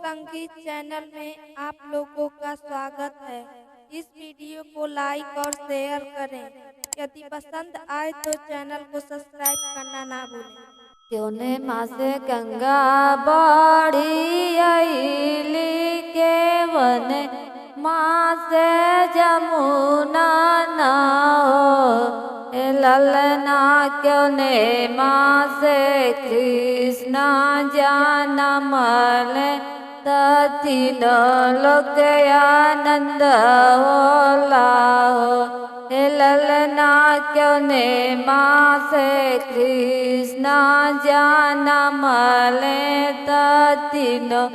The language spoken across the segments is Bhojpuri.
संगीत चैनल में आप लोगों का स्वागत है। इस वीडियो को लाइक और शेयर करें। यदि पसंद आए तो चैनल को सब्सक्राइब करना ना भूलें। क्यों माँ से गंगा बड़ी अली के वन माँ से जमुना ना हो ललना क्यों माँ से कृष्णा जाना मल तीनों लोक आनंद होला हो ललना क्यों माँ से कृष्णा जाना मले तीनों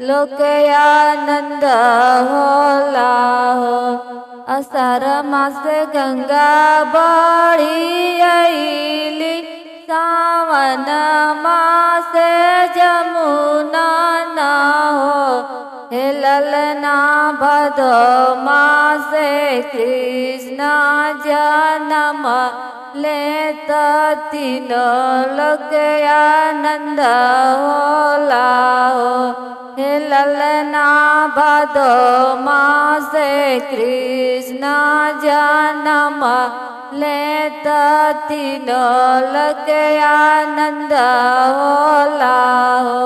लोक आनंद होला हो असर मास गंगा बड़ी अली सावन मास जमुना ना हो ललना भदो मास कृष्णा जन्म ले तीनों लोक आनंद होला हो ललना भदो मास कृष्णा जन्म ले तीनों लोक आनंद होला हो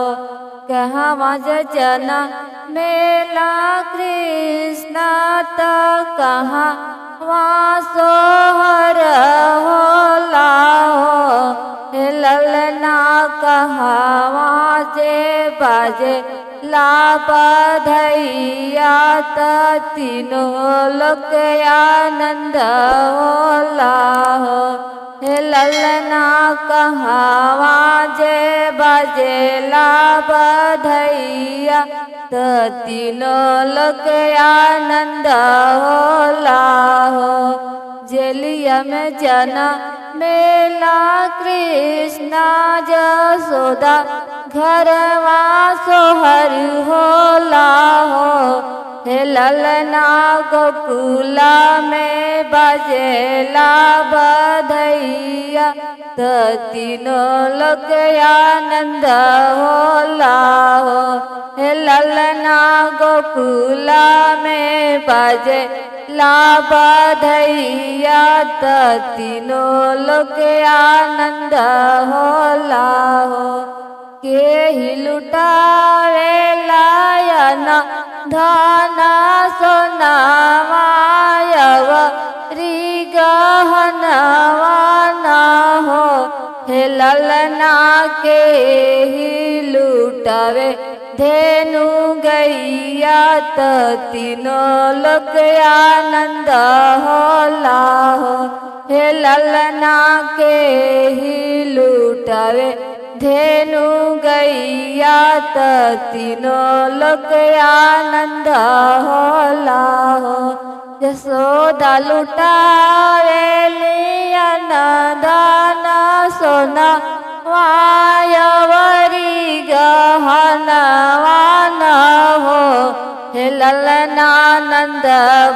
कहवा जना मेला कृष्ण तो कहाँ सोहर होला हो ललना कहवा जे बाजे ला बधैया तीनों लोक आनंद होला हो ललना कहवा जे बाजे ला बधैया तीनों लोक आनंद होला हो जेलिया में जना मेला कृष्णा जसोदा घरवा सोहर होला हो ललना गोकुला में बजेला बधैया तीनों लोक आनंद होला हो ललना गोकुला में बजे ला बधैया तीनों लोक आनंद होला हो के ही लुटावे लायना धना सोना मायव री गहनवा ना हो ललना के ही लुटावे धेनु गैया तीनों लोक आनंद होला हो ललना के ही लुटावे धेनु गैया तीनों लोक आनंद होला हो यशोदा लुटावे लिया दाना सोना वायवरी गहनवा न हो ललना नंद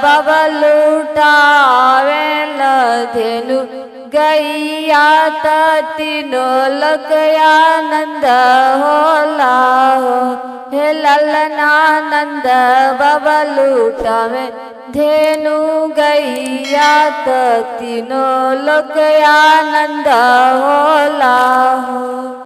बाबा लुटावे धेनु गैया तीनों लोक आनंद होला हो ललना नंद बाबा लुटावे धेनु गैया तीनों लोक आनंद होला हो।